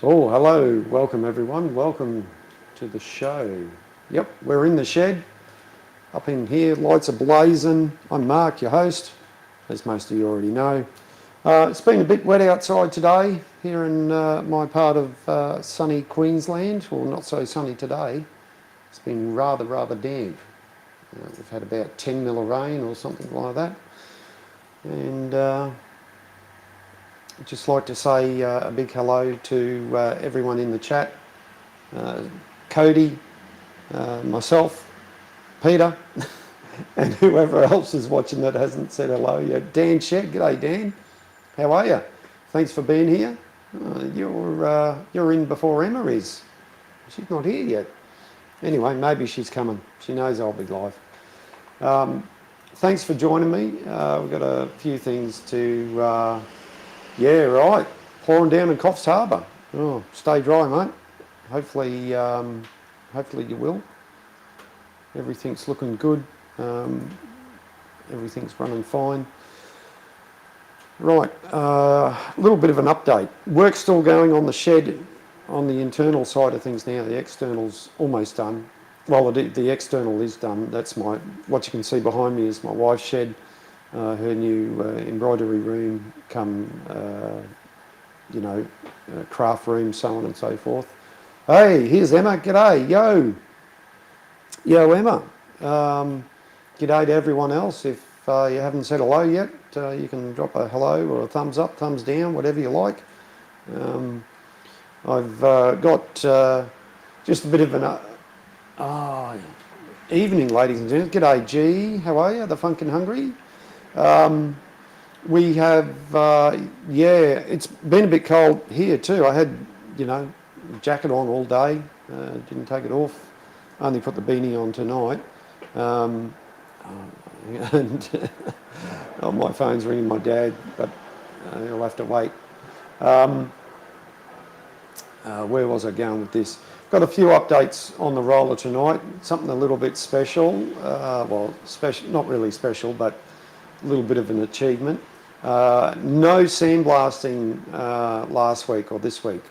Oh, hello. Welcome, everyone. Welcome to the show. Yep, we're in the shed. Up in here, lights are blazing. I'm Mark, your host, as most of you already know. It's been a bit wet outside today here in my part of sunny Queensland. Well, not so sunny today. It's been rather damp. We've had about 10 mil of rain or something like that. And I'd just like to say a big hello to everyone in the chat. Cody, myself, Peter, and whoever else is watching that hasn't said hello yet. Dan Shed, g'day Dan. How are you? Thanks for being here. You're in before Emma is. She's not here yet. Anyway, maybe she's coming. She knows I'll be live. Thanks for joining me. We've got a few things to... yeah, right. Pouring down in Coffs Harbour. Oh, stay dry, mate. Hopefully, hopefully you will. Everything's looking good. Everything's running fine. Right, a little bit of an update. Work's still going on the shed, on the internal side of things now. The external's almost done. Well, the external is done. That's what you can see behind me is my wife's shed. Her new embroidery room, craft room, so on and so forth. Hey, here's Emma. G'day, yo. Yo, Emma. G'day to everyone else. If you haven't said hello yet, you can drop a hello or a thumbs up, thumbs down, whatever you like. I've got just a bit of an... evening, ladies and gentlemen. G'day, G. How are you? The Phunken Hungry. We have, it's been a bit cold here too. I had, jacket on all day, didn't take it off, only put the beanie on tonight. And oh, my phone's ringing my dad, but he'll have to wait. Where was I going with this? Got a few updates on the roller tonight, something a little bit special, not really special, but a little bit of an achievement. No sandblasting last week or this week.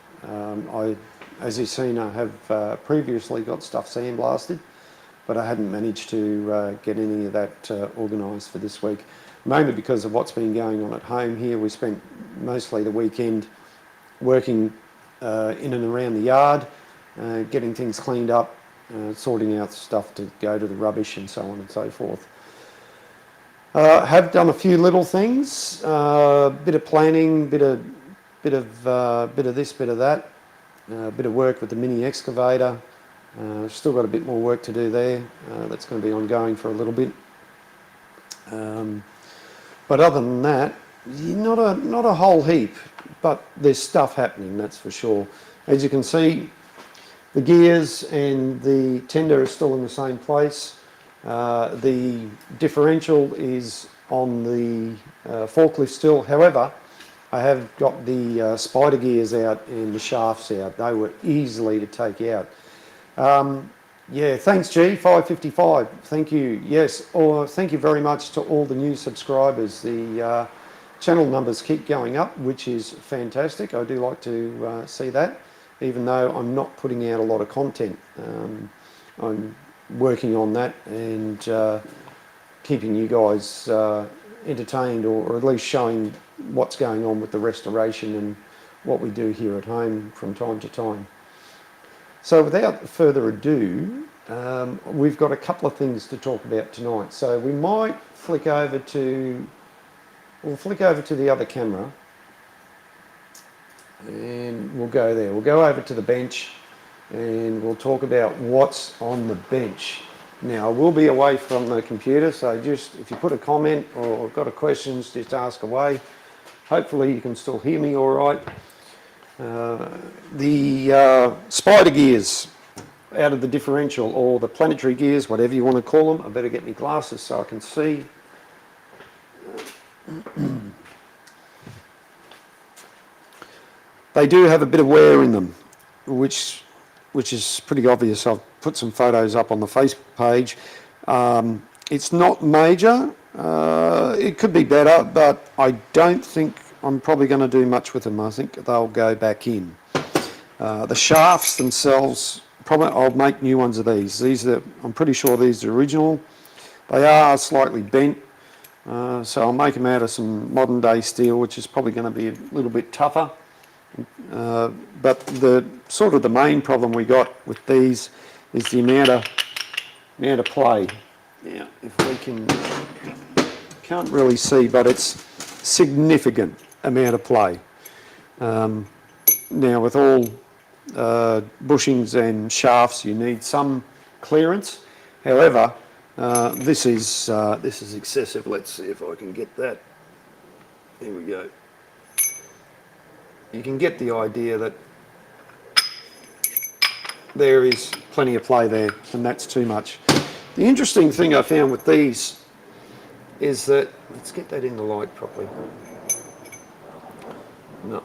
As you've seen, I have previously got stuff sandblasted, but I hadn't managed to get any of that organised for this week, mainly because of what's been going on at home here. We spent mostly the weekend working in and around the yard, getting things cleaned up, sorting out stuff to go to the rubbish and so on and so forth. Have done a few little things, bit of planning, bit of this, bit of that, bit of work with the mini excavator. Still got a bit more work to do there. That's going to be ongoing for a little bit. But other than that, not a whole heap, but there's stuff happening, that's for sure. As you can see, the gears and the tender are still in the same place. The differential is on the forklift still. However, I have got the spider gears out and the shafts out. They were easily to take out. Yeah, thanks G, 555. Thank you. Yes, thank you very much to all the new subscribers. The channel numbers keep going up, which is fantastic. I do like to see that, even though I'm not putting out a lot of content. I'm working on that and keeping you guys entertained, or at least showing what's going on with the restoration and what we do here at home from time to time. So without further ado, we've got a couple of things to talk about tonight. So we might flick over to the other camera and we'll go there. We'll go over to the bench and we'll talk about what's on the bench. Now, I will be away from the computer, so just if you put a comment or got a questions, just ask away. Hopefully you can still hear me all right. The spider gears out of the differential, or the planetary gears, whatever you want to call them. I better get my glasses so I can see. They do have a bit of wear in them, which is pretty obvious. I've put some photos up on the Facebook page. It's not major. It could be better, but I don't think I'm probably going to do much with them. I think they'll go back in. The shafts themselves, probably I'll make new ones of these. I'm pretty sure these are original. They are slightly bent, so I'll make them out of some modern day steel, which is probably going to be a little bit tougher. But the main problem we got with these is the amount of play. Now, if we can't really see, but it's significant amount of play. Now, with all bushings and shafts, you need some clearance. However, this is excessive. Let's see if I can get that. Here we go. You can get the idea that there is plenty of play there, and that's too much. The interesting thing I found with these is that, let's get that in the light properly. No.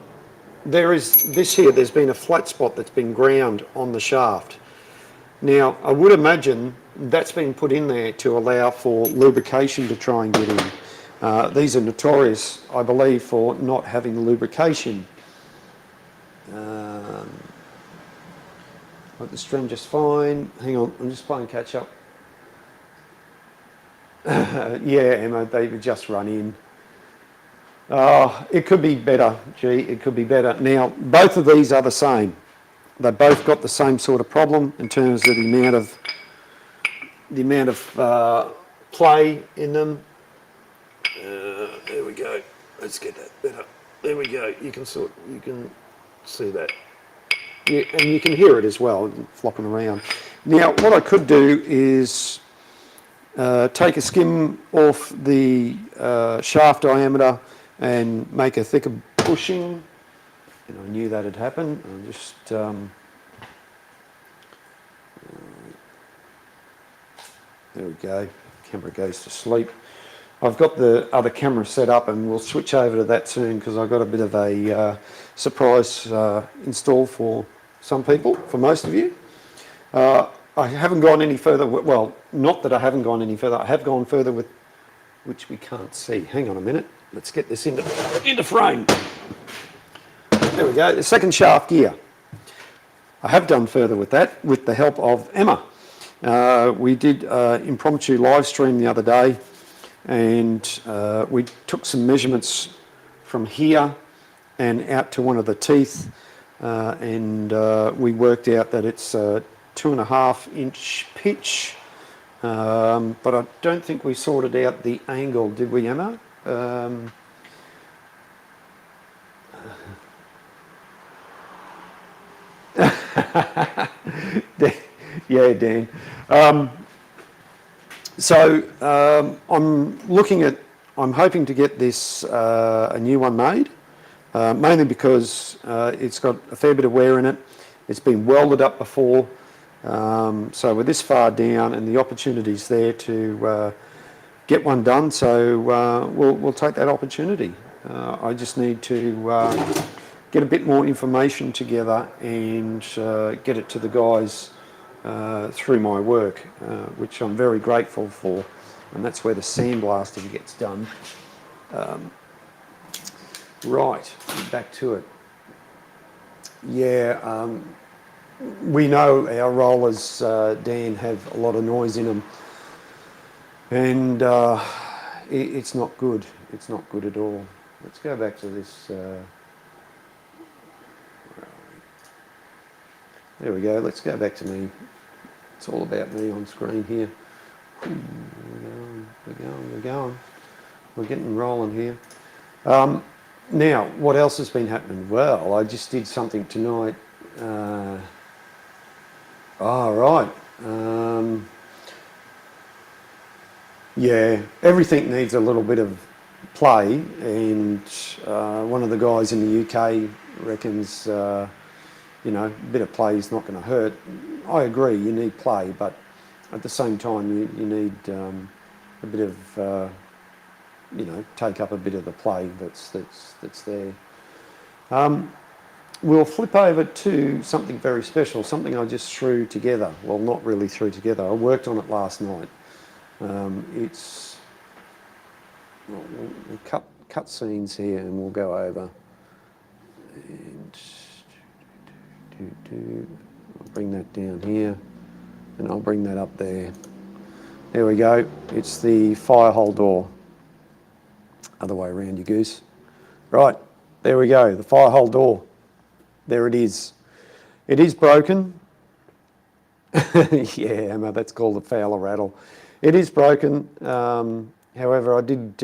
There is this here, there's been a flat spot that's been ground on the shaft. Now, I would imagine that's been put in there to allow for lubrication to try and get in. These are notorious, I believe, for not having lubrication. Like the string just fine. Hang on, I'm just playing catch up. Yeah, Emma, they would just run in. Oh, it could be better, gee, it could be better. Now, both of these are the same. They both got the same sort of problem in terms of the amount of play in them. There we go. Let's get that better. There we go. You can see that. Yeah, and you can hear it as well, flopping around. Now, what I could do is take a skim off the shaft diameter and make a thicker bushing. And I knew that had happened. I'll just there we go. Camera goes to sleep. I've got the other camera set up, and we'll switch over to that soon because I've got a bit of a surprise install for some people, for most of you. I haven't gone any further. Well, not that I haven't gone any further. I have gone further with, which we can't see. Hang on a minute. Let's get this into frame. There we go. The second shaft gear. I have done further with that with the help of Emma. We did impromptu live stream the other day, and we took some measurements from here and out to one of the teeth, and we worked out that it's a 2.5 inch pitch, but I don't think we sorted out the angle, did we, Emma? Yeah, Dan. I'm hoping to get this a new one made, mainly because it's got a fair bit of wear in it. It's been welded up before, so we're this far down, and the opportunity's there to get one done. So we'll take that opportunity. I just need to get a bit more information together and get it to the guys through my work, which I'm very grateful for, and that's where the sandblasting gets done. Right, back to it. Yeah, we know our rollers, Dan, have a lot of noise in them, and it's not good. It's not good at all. Let's go back to this. There we go. Let's go back to me. It's all about me on screen here. We're going. We're getting rolling here. Now, what else has been happening? Well, I just did something tonight. Right. Yeah, everything needs a little bit of play, and one of the guys in the UK reckons, a bit of play is not going to hurt. I agree, you need play, but at the same time, you need a bit of, take up a bit of the play that's there. We'll flip over to something very special, something I just threw together. Well, not really threw together. I worked on it last night. We'll cut scenes here, and we'll go over. And I'll bring that down here, and I'll bring that up there. There we go. It's the fire hole door. Other way around, you goose. Right, there we go. The fire hole door. There it is. It is broken. Yeah, Emma, that's called a Fowler rattle. It is broken. However, I did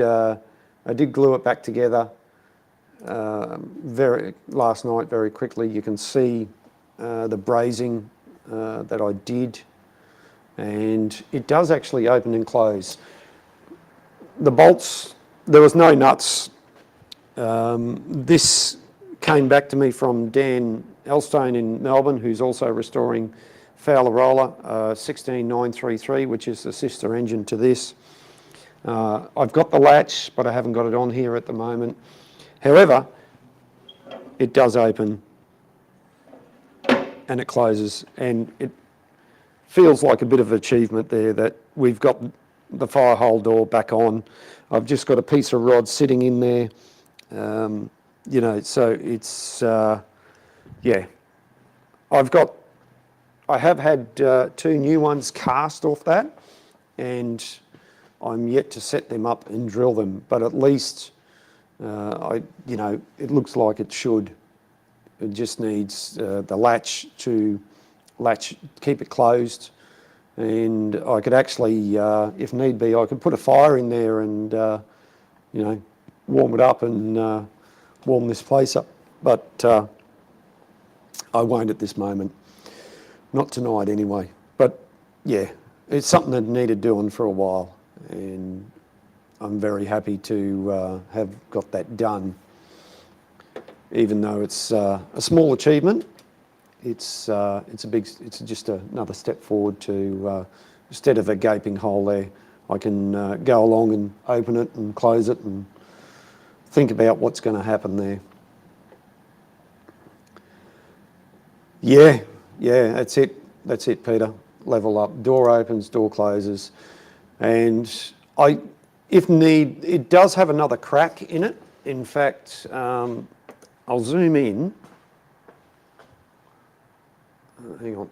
glue it back together last night very quickly. You can see the brazing that I did, and it does actually open and close. The bolts, there was no nuts. This came back to me from Dan Elstone in Melbourne, who's also restoring Fowler roller 16933, which is the sister engine to this. I've got the latch, but I haven't got it on here at the moment. However, it does open and it closes, and it feels like a bit of achievement there that we've got the fire hole door back on. I've just got a piece of rod sitting in there, you know, so it's, yeah. I have had 2 new ones cast off that, and I'm yet to set them up and drill them, but at least, you know, it looks like it should. It just needs the latch to keep it closed, and I could actually, if need be, I could put a fire in there and, you know, warm it up and warm this place up, but I won't at this moment. Not tonight anyway, but yeah, it's something that needed doing for a while, and I'm very happy to have got that done. Even though it's a small achievement, it's just another step forward to, instead of a gaping hole there, I can go along and open it and close it and think about what's going to happen there. Yeah, that's it, Peter. Level up. Door opens, door closes, and if need, it does have another crack in it. In fact, I'll zoom in. Hang on.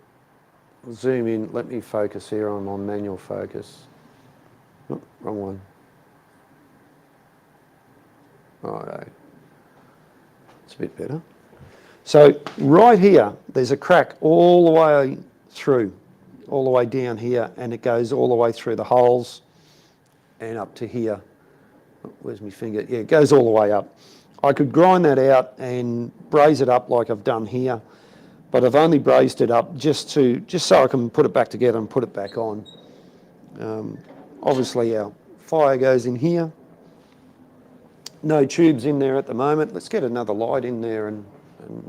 I'll zoom in. Let me focus here. I'm on manual focus. Oh, wrong one. Righto. It's a bit better. So right here, there's a crack all the way through, all the way down here, and it goes all the way through the holes and up to here. Oh, where's my finger? Yeah, it goes all the way up. I could grind that out and braze it up like I've done here, but I've only brazed it up just so I can put it back together and put it back on. Obviously our fire goes in here. No tubes in there at the moment. Let's get another light in there and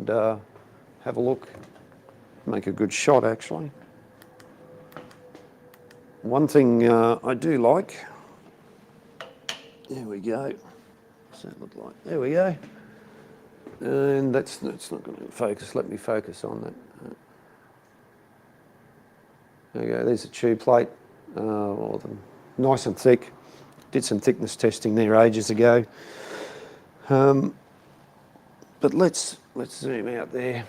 have a look. Make a good shot, actually. One thing I do like, there we go. What's that look like? There we go. And that's not going to focus. Let me focus on that. There we go. There's a tube plate. Nice and thick. Did some thickness testing there ages ago. But let's zoom out there.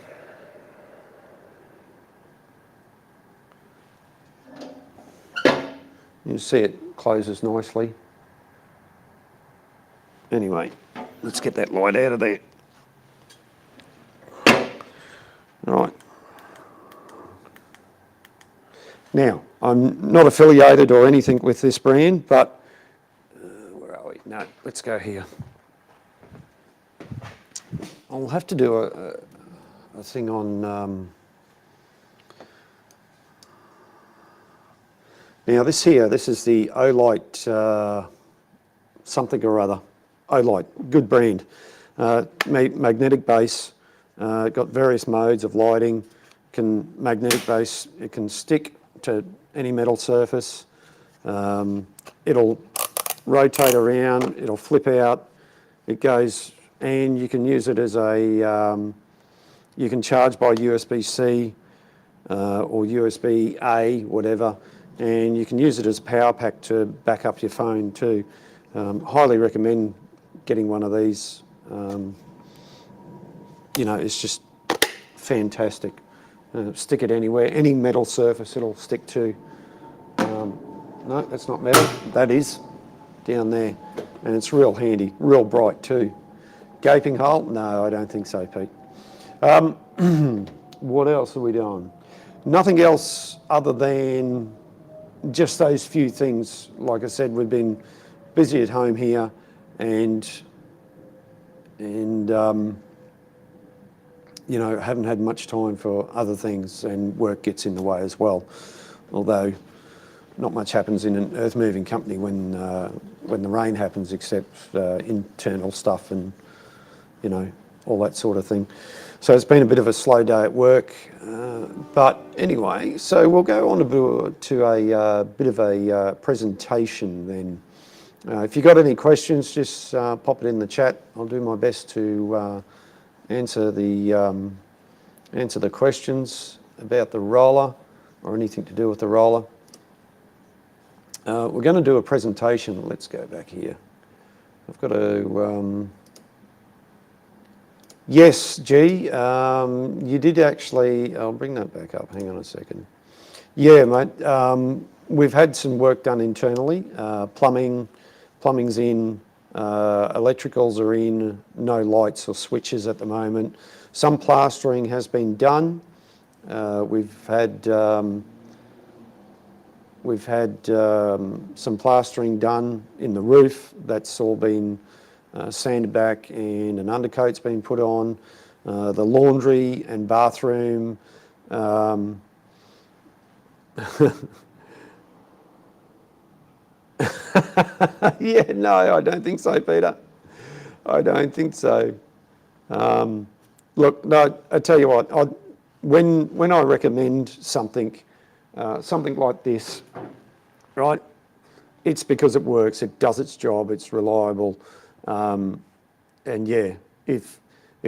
You see it closes nicely. Anyway, let's get that light out of there. Right. Now, I'm not affiliated or anything with this brand, but where are we? No, let's go here. I'll have to do a thing on... now this is the Olight something or other. Olight, good brand. Magnetic base, got various modes of lighting. Magnetic base, it can stick to any metal surface. It'll rotate around, it'll flip out, it goes, and you can use it as a, you can charge by USB-C or USB-A, whatever, and you can use it as a power pack to back up your phone too. Highly recommend getting one of these. You know, it's just fantastic. Stick it anywhere, any metal surface it'll stick to. No, that's not metal, that is, down there. And it's real handy, real bright too. Gaping hole? No, I don't think so, Pete. What else are we doing? Nothing else other than just those few things. Like I said, we've been busy at home here, and you know, haven't had much time for other things, and work gets in the way as well. Although not much happens in an earth-moving company when the rain happens, except internal stuff and, you know, all that sort of thing. So it's been a bit of a slow day at work. But anyway, so we'll go on to a bit of a presentation then. If you've got any questions, just pop it in the chat. I'll do my best to answer the questions about the roller or anything to do with the roller. We're going to do a presentation. Let's go back here. I've got to... Yes, G, you did actually... I'll bring that back up. Hang on a second. Yeah, mate. We've had some work done internally. Plumbing's in. Electricals are in. No lights or switches at the moment. Some plastering has been done. We've had some plastering done in the roof. That's all been sanded back, and an undercoat's been put on. The laundry and bathroom. Yeah, no, I don't think so, Peter. I don't think so. Look, no, I tell you what, when I recommend something like this, right, it's because it works, it does its job, it's reliable. And yeah, if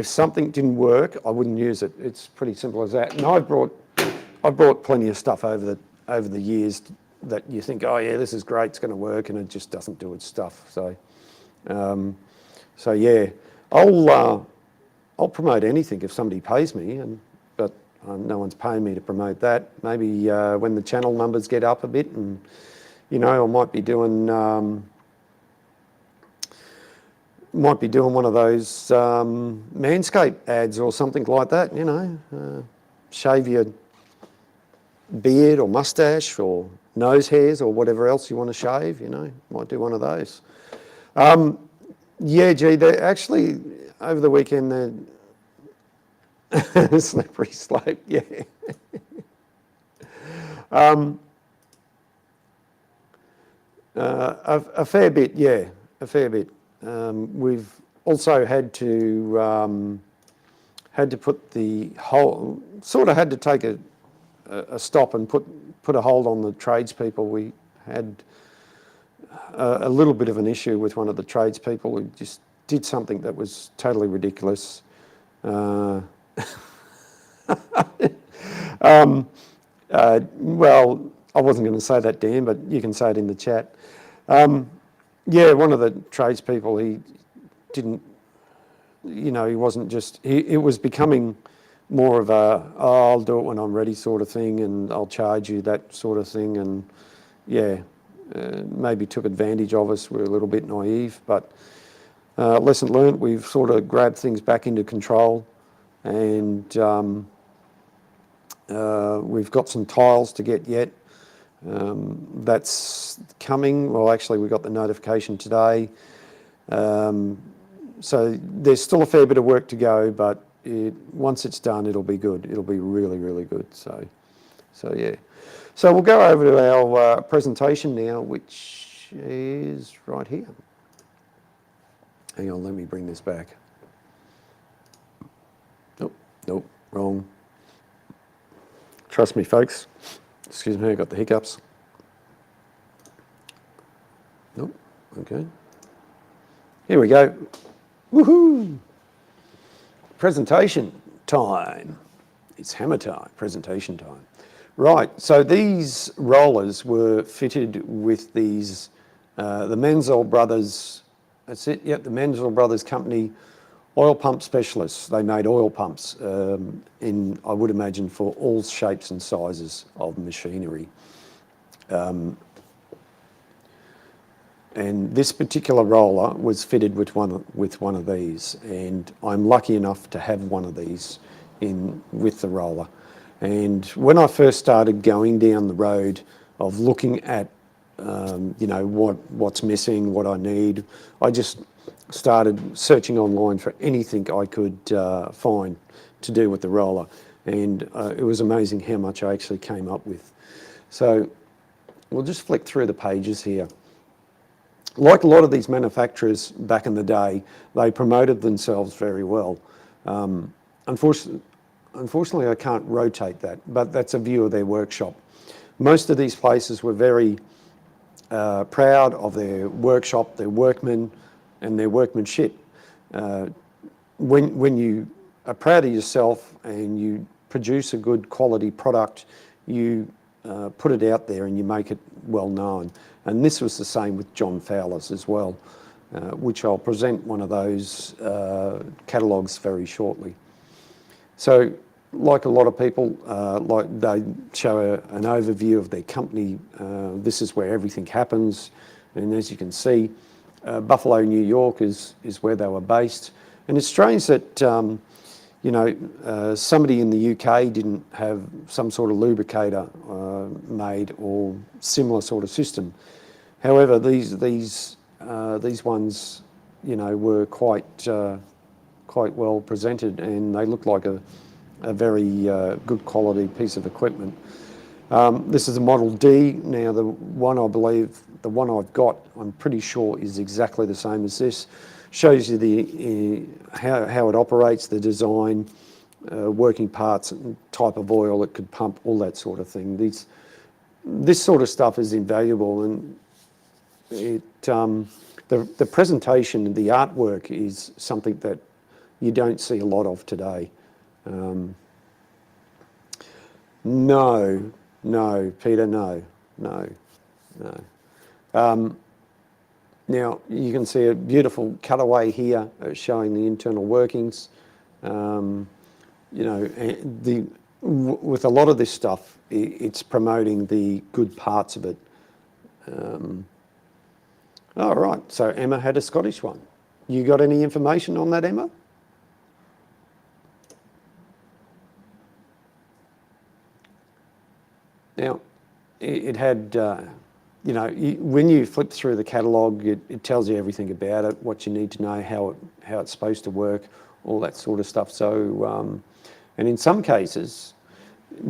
something didn't work, I wouldn't use it. It's pretty simple as that. And I've brought plenty of stuff over the years that you think, oh yeah, this is great, it's going to work, and it just doesn't do its stuff. So, yeah, I'll promote anything if somebody pays me, but no one's paying me to promote that. Maybe when the channel numbers get up a bit, and you know, I might be doing one of those Manscaped ads or something like that. You know, shave your beard or mustache or nose hairs or whatever else you want to shave, you know, might do one of those. Yeah, gee, they're actually, over the weekend, they're slippery slope, yeah. A fair bit, yeah, a fair bit. We've also had to put the whole, sort of had to take a stop and put a hold on the tradespeople. We had a little bit of an issue with one of the tradespeople who just did something that was totally ridiculous. Well, I wasn't going to say that, Dan, but you can say it in the chat. Yeah, one of the tradespeople, he didn't, you know, he wasn't just, it was becoming more of a, oh, I'll do it when I'm ready sort of thing, and I'll charge you, that sort of thing. And yeah, maybe took advantage of us. We're a little bit naive, but lesson learned, we've sort of grabbed things back into control, and we've got some tiles to get yet. That's coming. Well, actually, we got the notification today. So there's still a fair bit of work to go, but once it's done, it'll be good. It'll be really, really good. So yeah. So we'll go over to our presentation now, which is right here. Hang on, let me bring this back. Nope, wrong. Trust me, folks. Excuse me, I got the hiccups. Nope, okay. Here we go. Woohoo! Presentation time. It's hammer time, presentation time. Right, so these rollers were fitted with these, the Menzel Brothers, that's it, yep, the Menzel Brothers company Oil pump specialists. They made oil pumps in, I would imagine, for all shapes and sizes of machinery. And this particular roller was fitted with one of these, and I'm lucky enough to have one of these with the roller. And when I first started going down the road of looking at you know, what's missing, what I need, I just started searching online for anything I could find to do with the roller, and it was amazing how much I actually came up with. So we'll just flick through the pages here. Like a lot of these manufacturers back in the day, they promoted themselves very well. Unfortunately, I can't rotate that, but that's a view of their workshop. Most of these places were very proud of their workshop, their workmen, and their workmanship. When you are proud of yourself and you produce a good quality product, you put it out there and you make it well known. And this was the same with John Fowler's as well, which I'll present one of those catalogues very shortly. So, like a lot of people, like they show an overview of their company. This is where everything happens, and as you can see, Buffalo, New York is where they were based. And it's strange that you know, somebody in the UK didn't have some sort of lubricator made or similar sort of system. However, these ones, you know, were quite well presented, and they look like a very good quality piece of equipment. This is a Model D. Now, the one I believe, the one I've got, I'm pretty sure is exactly the same as this. Shows you the how it operates, the design, working parts, type of oil it could pump, all that sort of thing. This sort of stuff is invaluable, and the presentation, the artwork is something that you don't see a lot of today. No, Peter, no. Now, you can see a beautiful cutaway here showing the internal workings. You know, with a lot of this stuff, it's promoting the good parts of it. All right, so Emma had a Scottish one. You got any information on that, Emma? Now, it had, you know, when you flip through the catalogue, it tells you everything about it, what you need to know, how it's supposed to work, all that sort of stuff. So, and in some cases,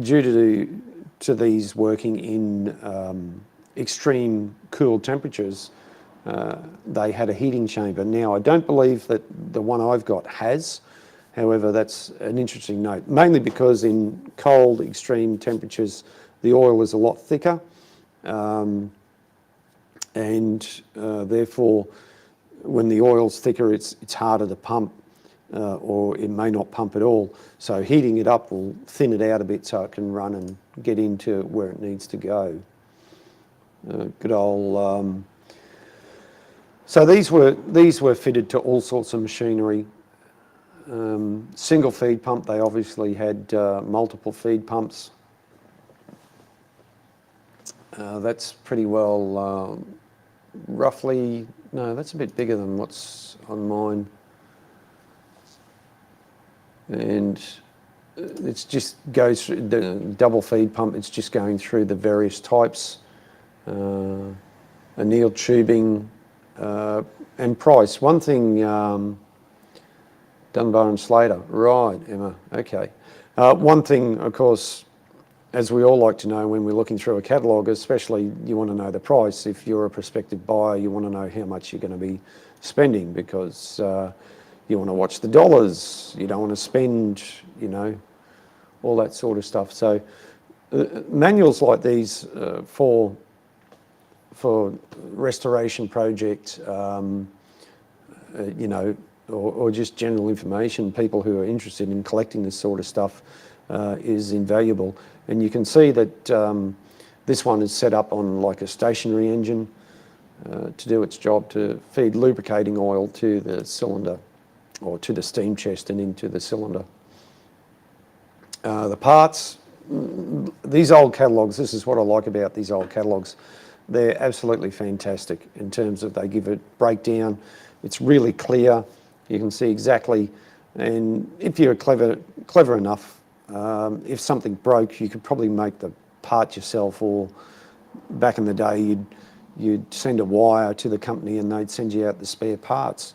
due to these working in extreme cool temperatures, they had a heating chamber. Now, I don't believe that the one I've got has. However, that's an interesting note, mainly because in cold, extreme temperatures, the oil is a lot thicker, and therefore, when the oil's thicker, it's harder to pump, or it may not pump at all. So heating it up will thin it out a bit so it can run and get into where it needs to go. Good old. So these were fitted to all sorts of machinery. Single feed pump. They obviously had multiple feed pumps. That's pretty well, roughly, no, that's a bit bigger than what's on mine. And it's just goes through the double feed pump, it's just going through the various types, annealed tubing, and price. One thing, Dunbar and Slater, right, Emma, okay. One thing, of course, as we all like to know when we're looking through a catalogue, especially you want to know the price. If you're a prospective buyer, you want to know how much you're going to be spending, because you want to watch the dollars, you don't want to spend, you know, all that sort of stuff. So manuals like these for restoration projects, you know, or just general information, people who are interested in collecting this sort of stuff is invaluable. And you can see that this one is set up on like a stationary engine to do its job, to feed lubricating oil to the cylinder. or to the steam chest and into the cylinder. The parts, these old catalogues, this is what I like about these old catalogues. They're absolutely fantastic in terms of they give a breakdown. It's really clear. You can see exactly, and if you're clever enough, if something broke, you could probably make the part yourself, or back in the day, you'd send a wire to the company and they'd send you out the spare parts.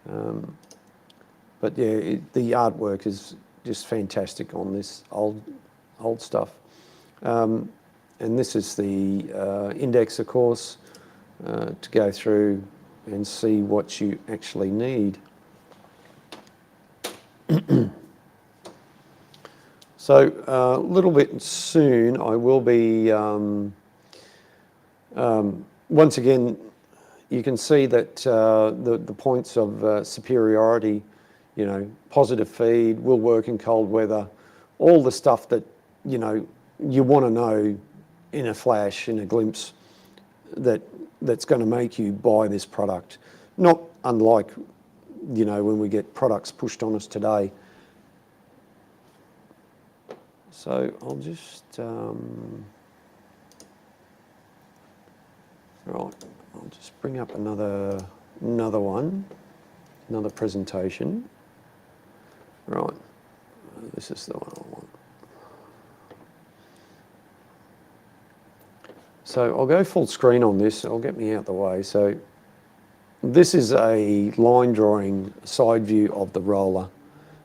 But yeah, the artwork is just fantastic on this old stuff. And this is the index, of course, to go through and see what you actually need. So a little bit soon I will be, once again, you can see that the points of superiority, you know, positive feed, will work in cold weather, all the stuff that, you know, you want to know in a flash, in a glimpse, that's going to make you buy this product. Not unlike, you know, when we get products pushed on us today. So I'll just, right, I'll just bring up another presentation. Right, this is the one I want. So I'll go full screen on this, it'll get me out the way. So this is a line drawing side view of the roller.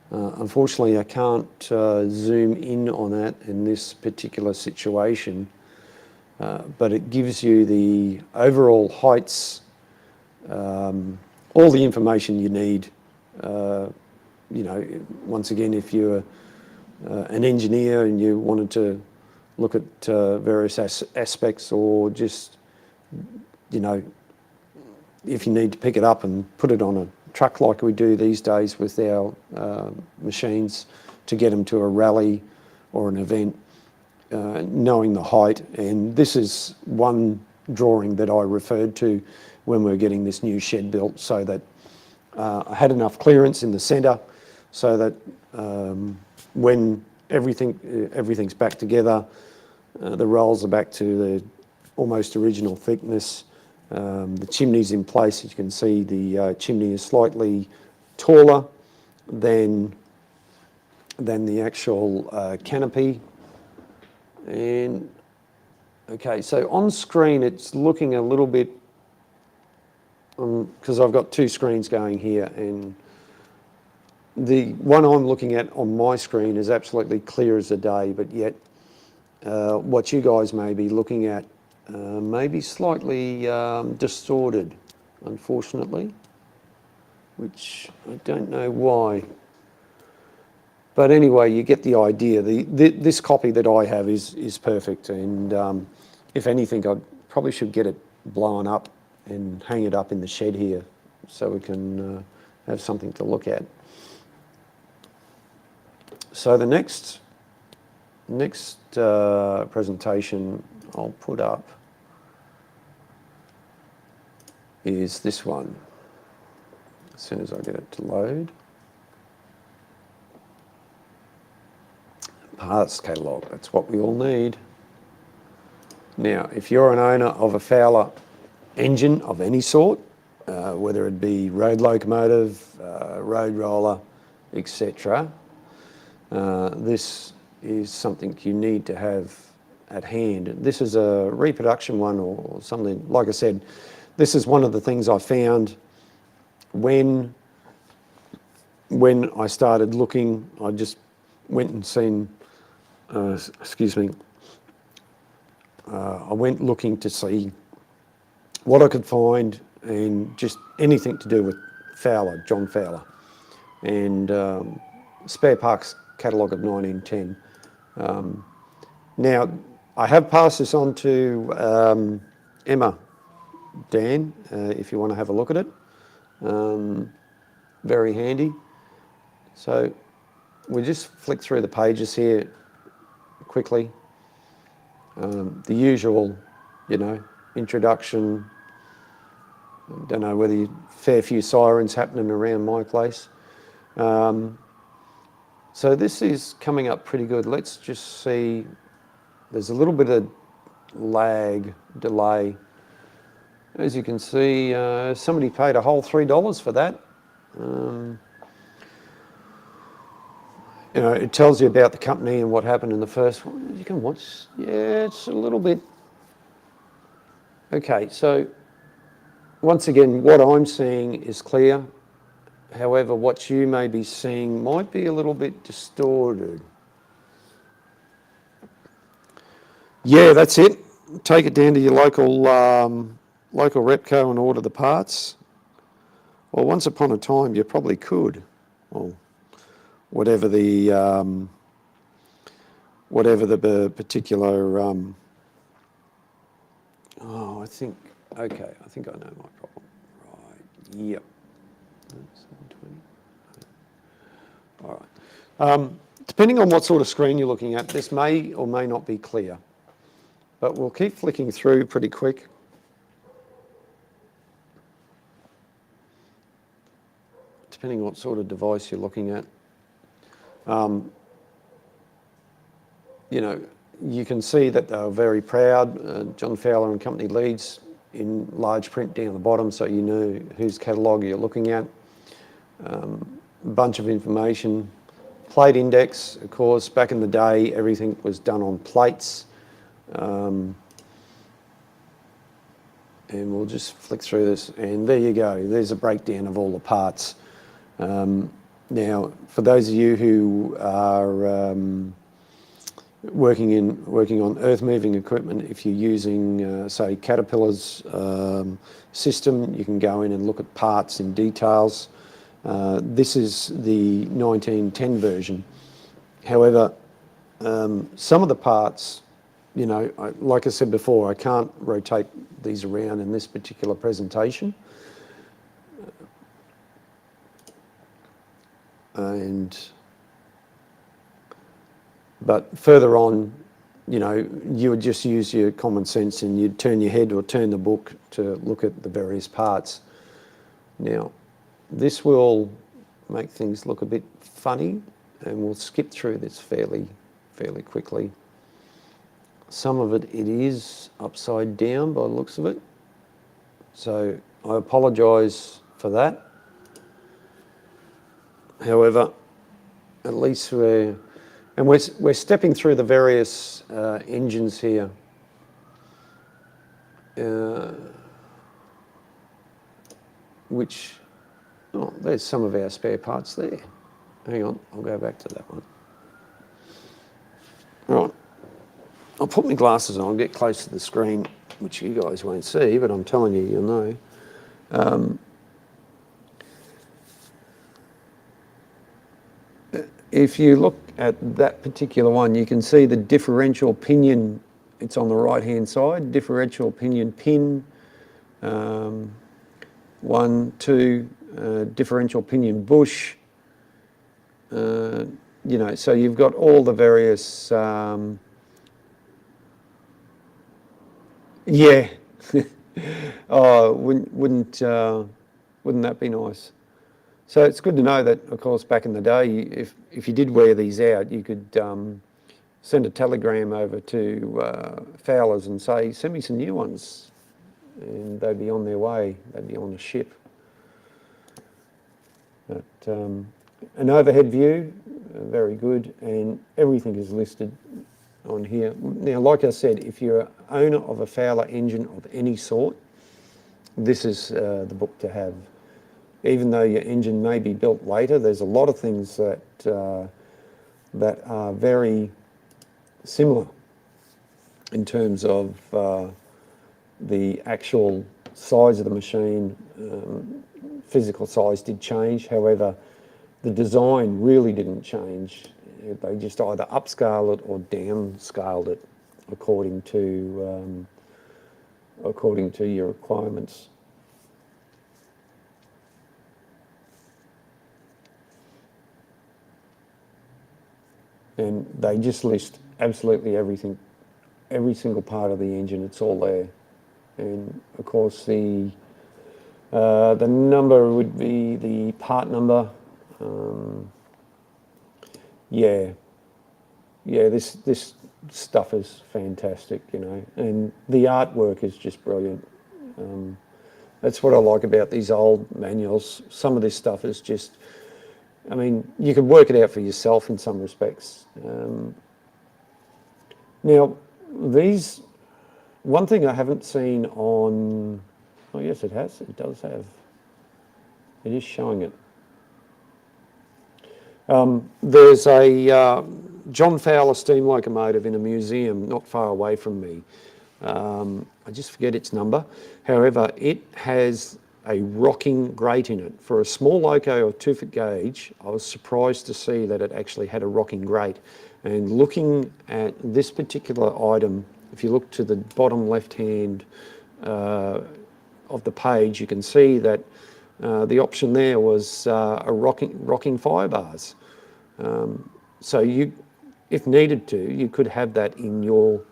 Unfortunately, I can't zoom in on that in this particular situation, but it gives you the overall heights, all the information you need. You know, once again, if you're an engineer and you wanted to look at various aspects, or just, you know, if you need to pick it up and put it on a truck like we do these days with our machines to get them to a rally or an event, knowing the height. And this is one drawing that I referred to when we were getting this new shed built, so that I had enough clearance in the centre so that when everything's back together, the rolls are back to the almost original thickness. The chimney's in place. As you can see, the chimney is slightly taller than the actual canopy. And okay, so on screen it's looking a little bit, because I've got two screens going here, and the one I'm looking at on my screen is absolutely clear as a day, but yet what you guys may be looking at may be slightly distorted, unfortunately, which I don't know why. But anyway, you get the idea. This copy that I have is perfect, and if anything, I probably should get it blown up and hang it up in the shed here so we can have something to look at. So the next presentation I'll put up is this one, as soon as I get it to load. Parts catalogue, that's what we all need. Now, if you're an owner of a Fowler engine of any sort, whether it be road locomotive, road roller, etc., this is something you need to have at hand. This is a reproduction one or something. Like I said, this is one of the things I found when I started looking. I just went and seen, excuse me, I went looking to see what I could find, and just anything to do with Fowler, John Fowler, and spare parts catalogue of 1910. Now, I have passed this on to Emma, Dan, if you want to have a look at it. Very handy. So we just flick through the pages here quickly. The usual, you know, introduction. Don't know whether fair few sirens happening around my place. So this is coming up pretty good. Let's just see. There's a little bit of delay. As you can see, somebody paid a whole $3 for that. It tells you about the company and what happened in the first one. You can watch. Yeah, it's a little bit. Okay, so once again, what I'm seeing is clear. However, what you may be seeing might be a little bit distorted. Yeah, that's it. Take it down to your local Repco and order the parts. Well, once upon a time, you probably could. Well, whatever the particular. I think I know my problem. Right. Yep. 720. All right. Depending on what sort of screen you're looking at, this may or may not be clear. But we'll keep flicking through pretty quick. Depending on what sort of device you're looking at. You can see that they're very proud. John Fowler and Company leads in large print down the bottom, so you know whose catalogue you're looking at. A bunch of information. Plate index, of course, back in the day, everything was done on plates. And we'll just flick through this, and there you go. There's a breakdown of all the parts. Now, for those of you who are working on earth-moving equipment, if you're using, say, Caterpillar's system, you can go in and look at parts in details. This is the 1910 version. However, some of the parts, like I said before, I can't rotate these around in this particular presentation. But further on, you would just use your common sense and you'd turn your head or turn the book to look at the various parts. Now, this will make things look a bit funny, and we'll skip through this fairly quickly. Some of it is upside down by the looks of it, so I apologise for that. However, at least we're stepping through the various engines here. There's some of our spare parts there. Hang on, I'll go back to that one. Right, I'll put my glasses on, I'll get close to the screen, which you guys won't see, but I'm telling you, you'll know. If you look at that particular one, you can see the differential pinion. It's on the right-hand side, differential pinion pin, 1, 2, differential pinion bush. So you've got all the various. Yeah. Oh, wouldn't that be nice? So it's good to know that, of course, back in the day, if you did wear these out, you could send a telegram over to Fowler's and say, send me some new ones. And they'd be on their way. They'd be on a ship. But an overhead view, very good, and everything is listed on here. Now, like I said, if you're an owner of a Fowler engine of any sort, this is the book to have. Even though your engine may be built later, there's a lot of things that are very similar in terms of the actual size of the machine. Physical size did change, however, the design really didn't change. They just either upscale it or downscaled it according to your requirements. And they just list absolutely everything, every single part of the engine. It's all there. And of course, the number would be the part number. Yeah, yeah, this stuff is fantastic, you know, and the artwork is just brilliant. That's what I like about these old manuals. Some of this stuff is just, I mean, you could work it out for yourself in some respects. Now, these, one thing I haven't seen on, oh yes it has, it does have, it is showing it. There's a John Fowler steam locomotive in a museum not far away from me. I just forget its number. However, it has a rocking grate in it. For a small loco of 2-foot gauge, I was surprised to see that it actually had a rocking grate. And looking at this particular item, if you look to the bottom left-hand of the page, you can see that the option there was a rocking fire bars. So you, if needed to, you could have that in your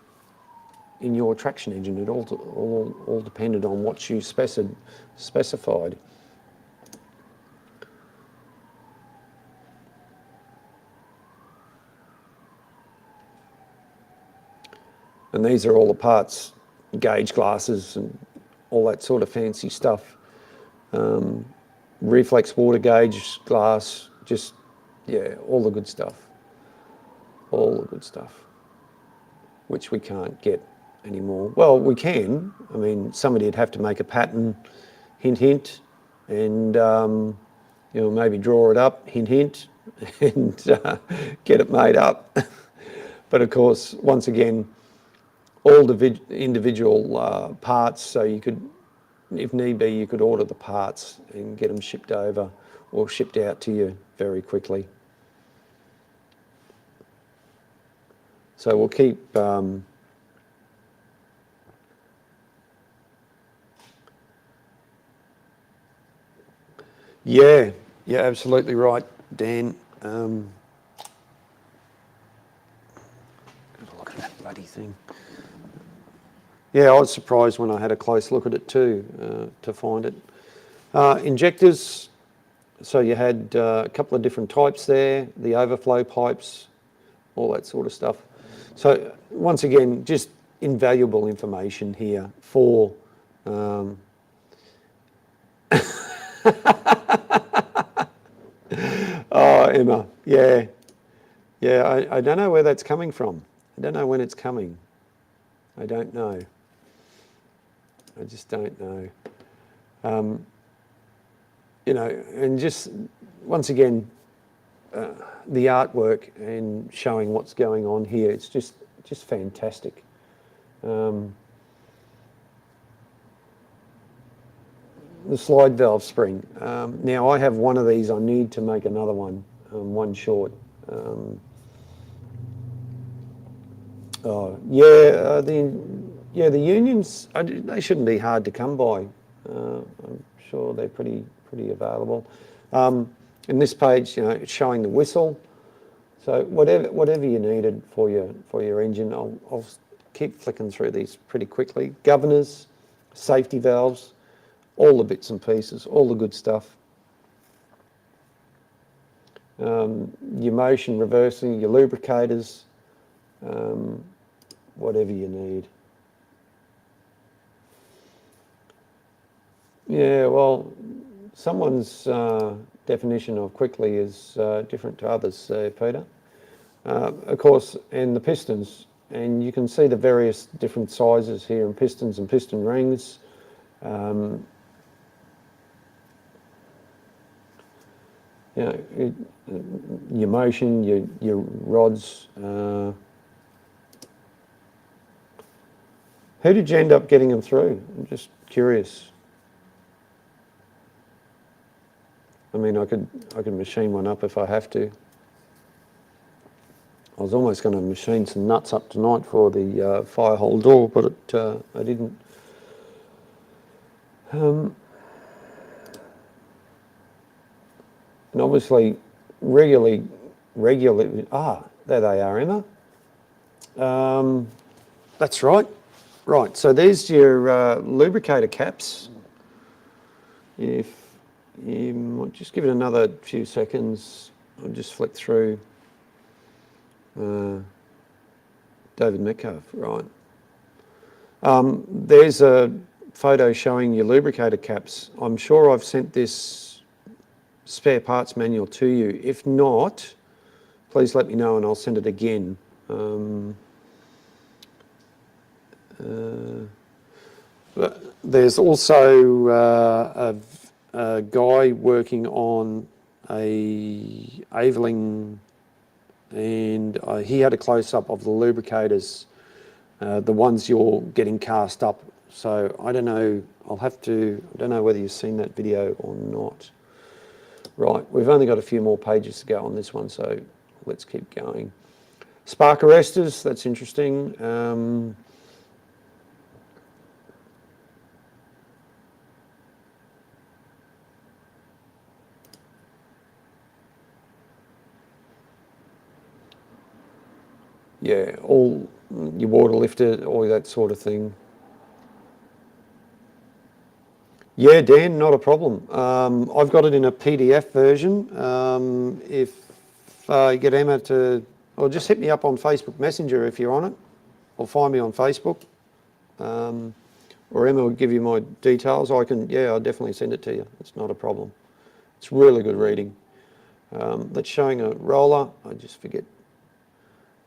traction engine. It all depended on what you specified. And these are all the parts, gauge glasses and all that sort of fancy stuff. Reflex water gauge glass, just, yeah, all the good stuff. All the good stuff, which we can't get anymore. Well, we can. I mean, somebody would have to make a pattern, hint, hint, and you know, maybe draw it up, hint, hint, and get it made up. But of course, once again, all the individual parts, so you could, if need be, you could order the parts and get them shipped over or shipped out to you very quickly. So we'll keep yeah, absolutely right, Dan. Have a look at that bloody thing. Yeah, I was surprised when I had a close look at it too, to find it. Injectors, so you had a couple of different types there, the overflow pipes, all that sort of stuff. So once again, just invaluable information here for oh, Emma, yeah. I don't know where that's coming from. I don't know when it's coming. I don't know. I just don't know. You know, and just once again, the artwork and showing what's going on here, it's just fantastic. The slide valve spring. Now I have one of these. I need to make another one, one short. The unions, they shouldn't be hard to come by. I'm sure they're pretty available. In this page, you know, it's showing the whistle. So whatever you needed for your engine, I'll keep flicking through these pretty quickly. Governors, safety valves, all the bits and pieces, all the good stuff. Your motion reversing, your lubricators, whatever you need. Yeah, well, someone's definition of quickly is different to others, Peter. Of course, and the pistons, and you can see the various different sizes here in pistons and piston rings. You know, your motion, your rods. Who did you end up getting them through? I'm just curious. I mean, I could machine one up if I have to. I was almost going to machine some nuts up tonight for the fire hole door, but I didn't. And obviously, regularly. There they are, Emma. That's right. Right, so there's your lubricator caps. If you might just give it another few seconds. I'll just flick through David Metcalf, right. There's a photo showing your lubricator caps. I'm sure I've sent this spare parts manual to you. If not, please let me know and I'll send it again. There's also a guy working on a Aveling, and he had a close-up of the lubricators, the ones you're getting cast up. So I don't know, I don't know whether you've seen that video or not. Right, we've only got a few more pages to go on this one, so let's keep going. Spark arresters, that's interesting. Yeah, all your water lifter, all that sort of thing. Yeah, Dan, not a problem. I've got it in a PDF version. If you get Emma to, or just hit me up on Facebook Messenger if you're on it, or find me on Facebook, or Emma will give you my details. I'll definitely send it to you. It's not a problem. It's really good reading. That's showing a roller. I just forget.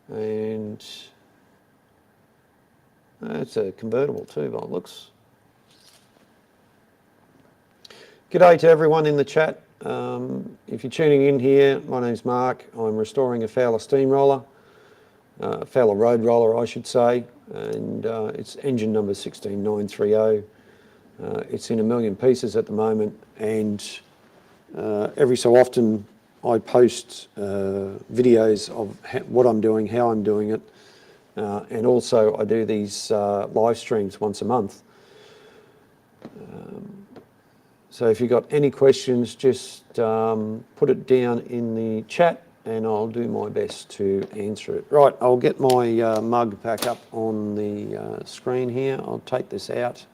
And it's a convertible too, by it looks. G'day to everyone in the chat. If you're tuning in here, my name's Mark. I'm restoring a Fowler steamroller, Fowler road roller I should say, and it's engine number 16930. It's in a million pieces at the moment, and every so often I post videos of what I'm doing, how I'm doing it, and also I do these live streams once a month. So if you've got any questions, just put it down in the chat and I'll do my best to answer it. Right, I'll get my mug back up on the screen here. I'll take this out.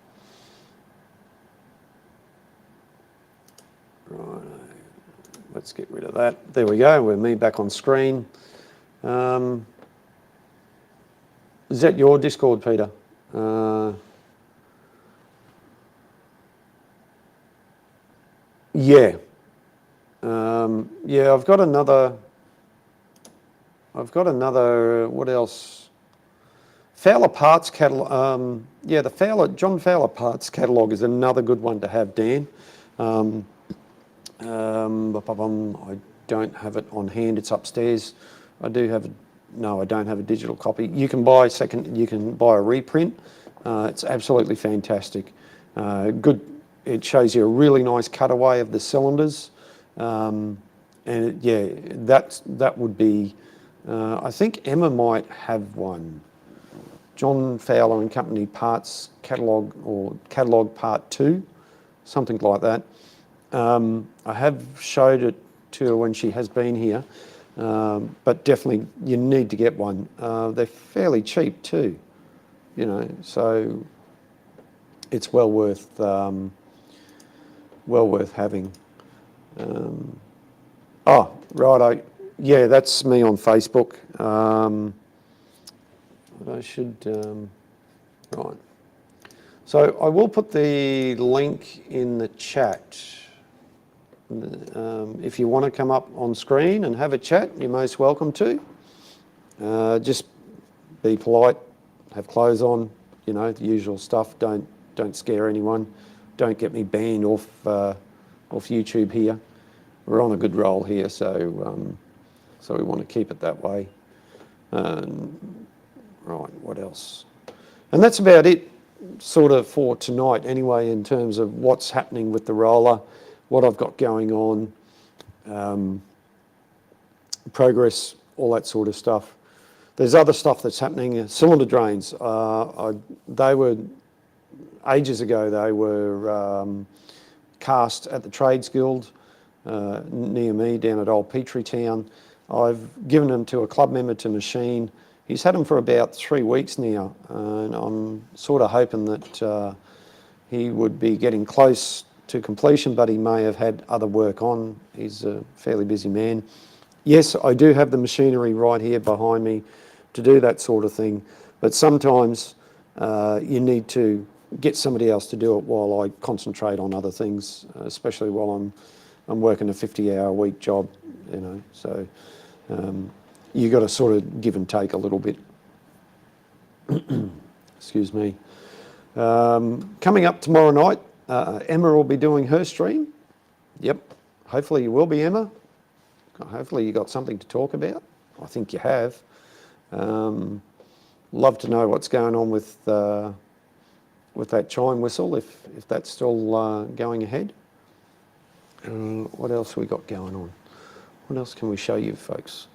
Right, let's get rid of that. There we go, we're me back on screen. Is that your Discord, Peter? Yeah. Yeah, I've got another, what else? Fowler parts catalogue, yeah, the John Fowler parts catalogue is another good one to have, Dan. I don't have it on hand, it's upstairs. I do have, no, I don't have a digital copy. You can buy a reprint. It's absolutely fantastic. Good. It shows you a really nice cutaway of the cylinders, and that would be. I think Emma might have one. John Fowler and Company Parts Catalogue or Catalogue Part 2, something like that. I have showed it to her when she has been here, but definitely you need to get one. They're fairly cheap too, you know, so it's well worth having. Oh, righto. Yeah, that's me on Facebook. I should, right. So I will put the link in the chat. If you want to come up on screen and have a chat, you're most welcome to. Just be polite, have clothes on, you know, the usual stuff. Don't scare anyone. Don't get me banned off YouTube here. We're on a good roll here, so we want to keep it that way. Right, what else? And that's about it, sort of for tonight anyway, in terms of what's happening with the roller, what I've got going on, progress, all that sort of stuff. There's other stuff that's happening. Cylinder drains. They were ages ago. They were cast at the Trades Guild near me down at Old Petrie Town. I've given them to a club member to machine. He's had them for about 3 weeks now, and I'm sort of hoping that he would be getting close to completion, but he may have had other work on. He's a fairly busy man. Yes, I do have the machinery right here behind me to do that sort of thing, but sometimes you need to get somebody else to do it while I concentrate on other things, especially while I'm working a 50-hour-a-week job, you know. So you got to sort of give and take a little bit. Excuse me. Coming up tomorrow night, Emma will be doing her stream. Yep. Hopefully you will be, Emma. Hopefully you got something to talk about. I think you have. Love to know what's going on with that chime whistle, if that's still going ahead. What else we got going on? What else can we show you, folks?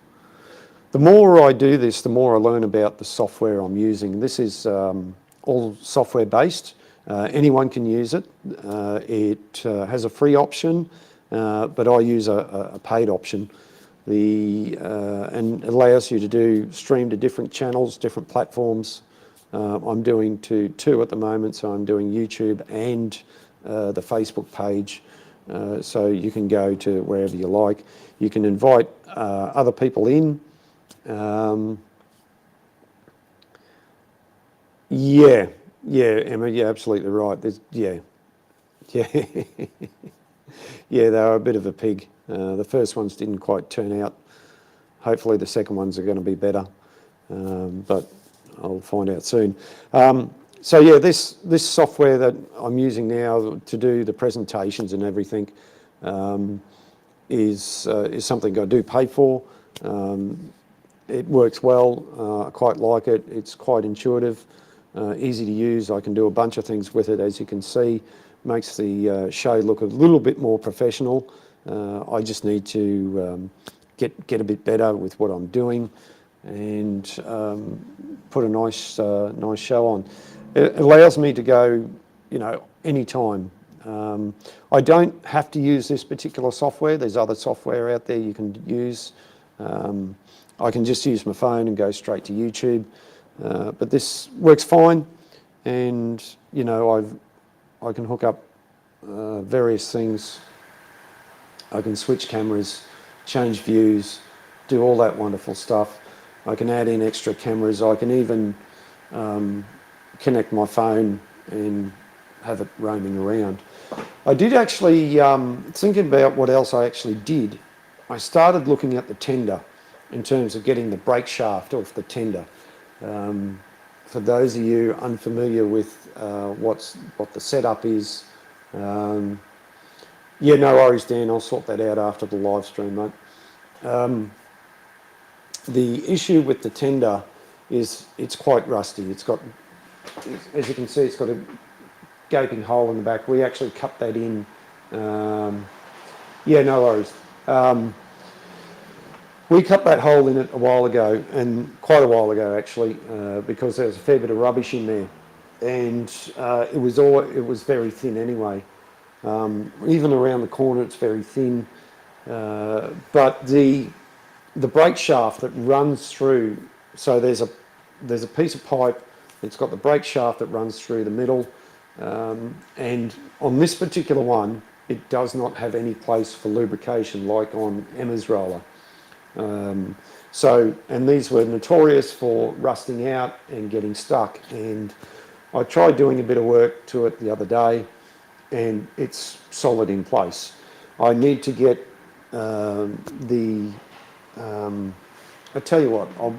The more I do this, the more I learn about the software I'm using. This is all software based. Anyone can use it. It has a free option, but I use a paid option. And it allows you to stream to different channels, different platforms. I'm doing two at the moment, so I'm doing YouTube and the Facebook page. So you can go to wherever you like. You can invite other people in. Yeah, Emma, you're absolutely right. Yeah. Yeah, they were a bit of a pig. The first ones didn't quite turn out. Hopefully the second ones are going to be better, but I'll find out soon. So yeah, this software that I'm using now to do the presentations and everything is something I do pay for. It works well. I quite like it. It's quite intuitive, easy to use. I can do a bunch of things with it, as you can see. Makes the show look a little bit more professional. I just need to get a bit better with what I'm doing and put a nice show on. It allows me to go, you know, anytime. I don't have to use this particular software. There's other software out there you can use. I can just use my phone and go straight to YouTube. But this works fine, and you know, I can hook up various things. I can switch cameras, change views, do all that wonderful stuff. I can add in extra cameras. I can even connect my phone and have it roaming around. I did actually, thinking about what else I actually did, I started looking at the tender in terms of getting the brake shaft off the tender. For those of you unfamiliar with what the setup is, yeah, no worries, Dan. I'll sort that out after the live stream, mate. The issue with the tender is it's quite rusty. It's got, as you can see, it's got a gaping hole in the back. We actually cut that in. Yeah, no worries. We cut that hole in it a while ago, and quite a while ago actually, because there was a fair bit of rubbish in there, and it was very thin anyway. Even around the corner, it's very thin. But the brake shaft that runs through, so there's a piece of pipe. It's got the brake shaft that runs through the middle, and on this particular one, it does not have any place for lubrication like on Emma's roller. And these were notorious for rusting out and getting stuck. And I tried doing a bit of work to it the other day, and it's solid in place. I need to get I tell you what, I'll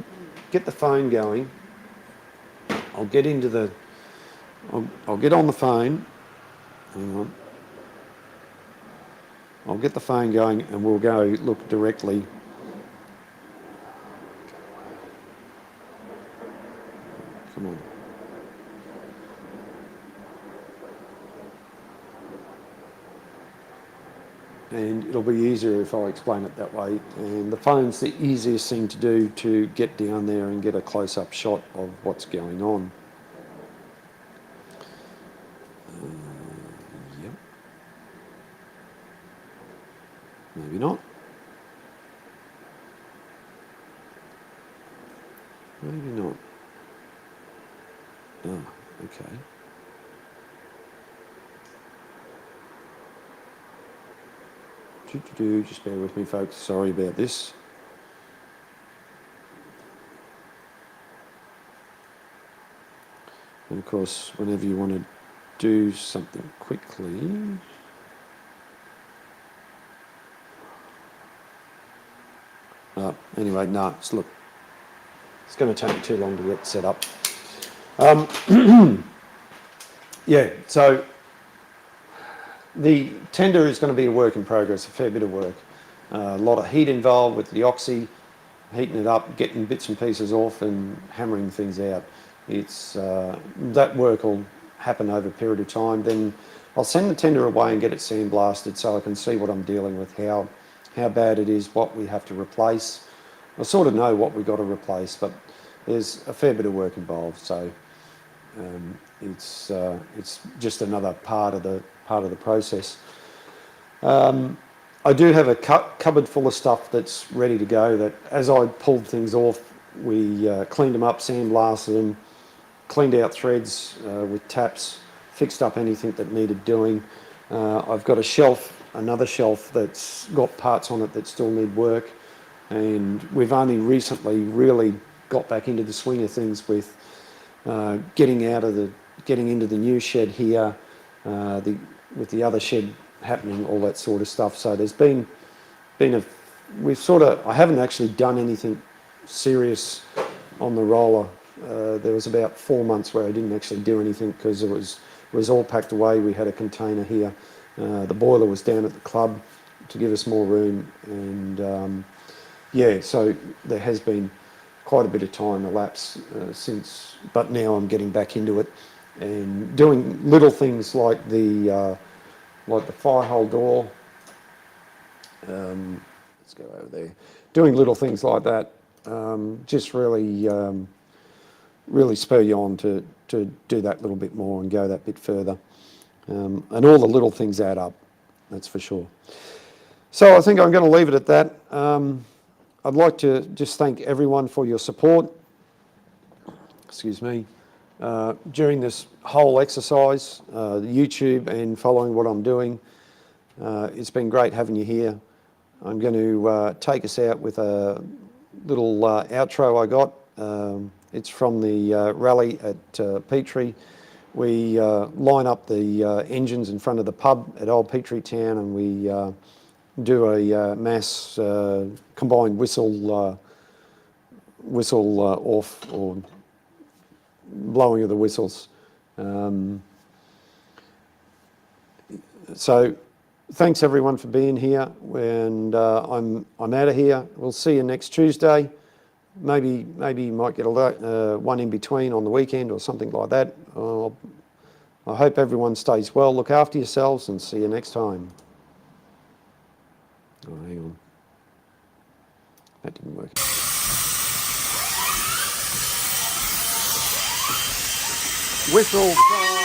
get the phone going. I'll get into the, I'll get on the phone. Hang on. I'll get the phone going and we'll go look directly. Come on. And it'll be easier if I explain it that way. And the phone's the easiest thing to do to get down there and get a close-up shot of what's going on. Yep. Maybe not. Maybe not. Oh, okay. Just bear with me, folks. Sorry about this. And of course, whenever you want to do something quickly, anyway, no, look, it's going to take too long to get set up. Yeah, so the tender is going to be a work in progress, a fair bit of work. A lot of heat involved with the oxy, heating it up, getting bits and pieces off and hammering things out. It's that work will happen over a period of time. Then I'll send the tender away and get it sandblasted so I can see what I'm dealing with, how bad it is, what we have to replace. I sort of know what we've got to replace, but there's a fair bit of work involved. So it's just another part of the process. I do have a cupboard full of stuff that's ready to go. That as I pulled things off, we cleaned them up, sandblasted them, cleaned out threads with taps, fixed up anything that needed doing. I've got a shelf, another shelf that's got parts on it that still need work, and we've only recently really got back into the swing of things with getting into the new shed here, with the other shed happening, all that sort of stuff. So there's been I haven't actually done anything serious on the roller. There was about 4 months where I didn't actually do anything because it was all packed away. We had a container here. The boiler was down at the club to give us more room, and yeah, so there has been quite a bit of time elapsed since, but now I'm getting back into it and doing little things like the fire hole door. Let's go over there. Doing little things like that just really spur you on to do that little bit more and go that bit further. And all the little things add up, that's for sure. So I think I'm going to leave it at that. I'd like to just thank everyone for your support, excuse me, during this whole exercise, YouTube and following what I'm doing. It's been great having you here. I'm going to take us out with a little outro I got. It's from the rally at Petrie. We line up the engines in front of the pub at Old Petrie Town, and we do a mass combined whistle off, or blowing of the whistles. So thanks everyone for being here, and I'm out of here. We'll see you next Tuesday. Maybe you might get one in between on the weekend or something like that. I hope everyone stays well. Look after yourselves, and see you next time. Oh, hang on. That didn't work. Whistle.